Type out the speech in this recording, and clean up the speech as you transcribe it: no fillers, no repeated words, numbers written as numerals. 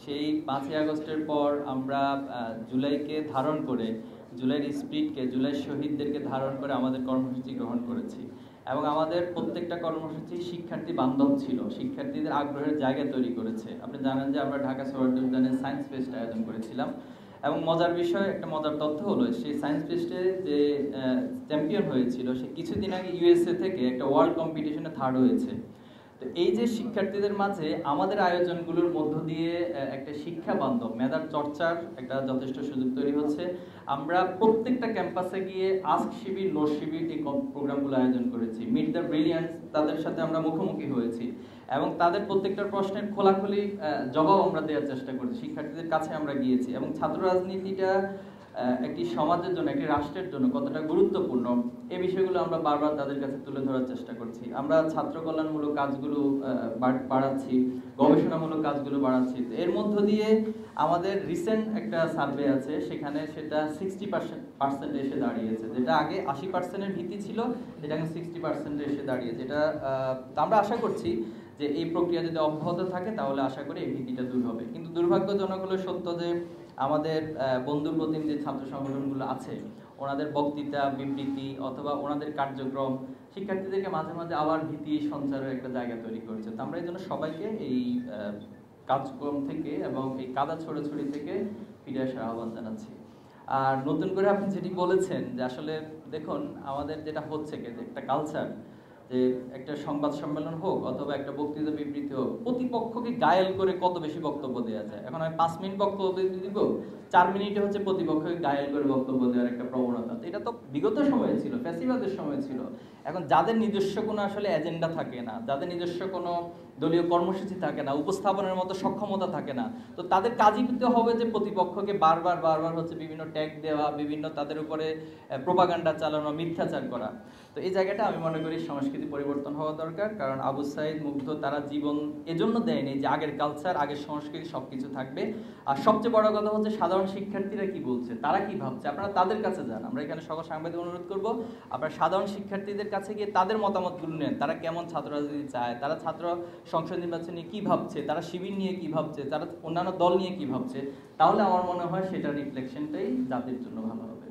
সেই 5ই আগস্টের পর আমরা জুলাইকে ধারণ করে, জুলাইয়ের স্পিরিটকে, জুলাই শহীদদেরকে ধারণ করে আমাদের কর্মসূচি গ্রহণ করেছি। এবং আমাদের প্রত্যেকটা কর্মসূচি শিক্ষার্থী বান্ধব ছিল, শিক্ষার্থীদের আগ্রহের জায়গা তৈরি করেছে। আপনি জানেন যে আমরা ঢাকা সোহরাওয়ার্দী উদ্যানে সায়েন্স ফেস্ট আয়োজন করেছিলাম, এবং মজার বিষয়, একটা মজার তথ্য হলো সেই সায়েন্স ফেস্টে যে চ্যাম্পিয়ন হয়েছিল সে কিছুদিন আগে ইউএসএ থেকে একটা ওয়ার্ল্ড কম্পিটিশনে থার্ড হয়েছে। তো এই যে শিক্ষার্থীদের মাঝে আমাদের আয়োজনগুলোর মধ্য দিয়ে একটা শিক্ষা বান্ধব মেধার চর্চার একটা যথেষ্ট সুযোগ তৈরি হচ্ছে। আমরা প্রত্যেকটা ক্যাম্পাসে গিয়ে আস্ক শিবির, নোট শিবির এই প্রোগ্রামগুলো আয়োজন করেছি। মিট দ্য ব্রিলিয়ান্স, তাদের সাথে আমরা মুখোমুখি হয়েছি এবং তাদের প্রত্যেকটা প্রশ্নের খোলাখুলি জবাব আমরা দেওয়ার চেষ্টা করেছি, শিক্ষার্থীদের কাছে আমরা গিয়েছি। এবং ছাত্র রাজনীতিটা একটি সমাজের জন্য, একটি রাষ্ট্রের জন্য কতটা গুরুত্বপূর্ণ এই বিষয়গুলো আমরা বারবার তাদের কাছে তুলে ধরার চেষ্টা করছি। আমরা ছাত্র কল্যাণমূলক কাজগুলো বাড়াচ্ছি, গবেষণামূলক কাজগুলো বাড়াচ্ছি। এর মধ্য দিয়ে আমাদের রিসেন্ট একটা সার্ভে আছে, সেখানে সেটা 60% এসে দাঁড়িয়েছে, যেটা আগে 80%-এর ভিত্তি ছিল, এটা এখন 60% এসে দাঁড়িয়েছে। এটা আমরা আশা করছি যে এই প্রক্রিয়া যদি অব্যাহত থাকে তাহলে আশা করি এই ভীতিটা দূর হবে। কিন্তু দুর্ভাগ্যজনক হলো সত্য যে আমাদের বন্ধুর প্রতিনিধি ছাত্র সংগঠনগুলো আছে, ওনাদের বক্তৃতা, বিবৃতি অথবা ওনাদের কার্যক্রম শিক্ষার্থীদেরকে মাঝে মাঝে আবার ভীতি সঞ্চারের একটা জায়গা তৈরি করেছে। তো আমরা এই জন্য সবাইকে এই কার্যক্রম থেকে এবং এই কাদা ছোড়াছুড়ি থেকে ফিরে আসার আহ্বান জানাচ্ছি। আর নতুন করে আপনি যেটি বলেছেন যে আসলে দেখুন আমাদের যেটা হচ্ছে একটা কালচার, যে একটা সংবাদ সম্মেলন হোক অথবা একটা বক্তৃতা বিবৃতি হোক, প্রতিপক্ষকে গায়েল করে কত বেশি বক্তব্য দেওয়া যায়। এখন আমি 5 মিনিট বক্তব্য দিব, 4 মিনিটে হচ্ছে প্রতিপক্ষকে গায়েল করে বক্তব্য দেওয়ার একটা প্রবণতা। এটা তো বিগত সময়ে ছিল, ফ্যাসিবাদের সময় ছিল। এখন যাদের নিজস্ব কোনো আসলে এজেন্ডা থাকে না, যাদের নিজস্ব কোনো দলীয় কর্মসূচি থাকে না, উপস্থাপনের মতো সক্ষমতা থাকে না, তো তাদের কাজই করতে হবে যে প্রতিপক্ষকে বারবার হচ্ছে বিভিন্ন ট্যাগ দেওয়া, বিভিন্ন তাদের উপরে প্রোপাগান্ডা চালানো, মিথ্যাচার করা। তো এই জায়গাটা আমি মনে করি সংস্কৃতি পরিবর্তন হওয়া দরকার। কারণ আবু সাইদ, মুগ্ধ তারা জীবন এজন্য দেয়নি যে আগের কালচার, আগের সংস্কৃতি সবকিছু থাকবে। আর সবচেয়ে বড় কথা হচ্ছে সাধারণ শিক্ষার্থীরা কি বলছে, তারা কি ভাবছে, আপনারা তাদের কাছে যান। আমরা এখানে সকল সাংবাদিক অনুরোধ করব, আপনারা সাধারণ শিক্ষার্থীদের কাছে গিয়ে তাদের মতামতগুলো নেন। তারা কেমন ছাত্র রাজনীতি চায়, তারা ছাত্র সংসদ নির্বাচন নিয়ে কি ভাবছে, তারা শিবির নিয়ে কি ভাবছে, তারা অন্যান্য দল নিয়ে কি ভাবছে। তাহলে আমার মনে হয় সেটা রিফ্লেকশনটাই জাতির জন্য ভালো হবে।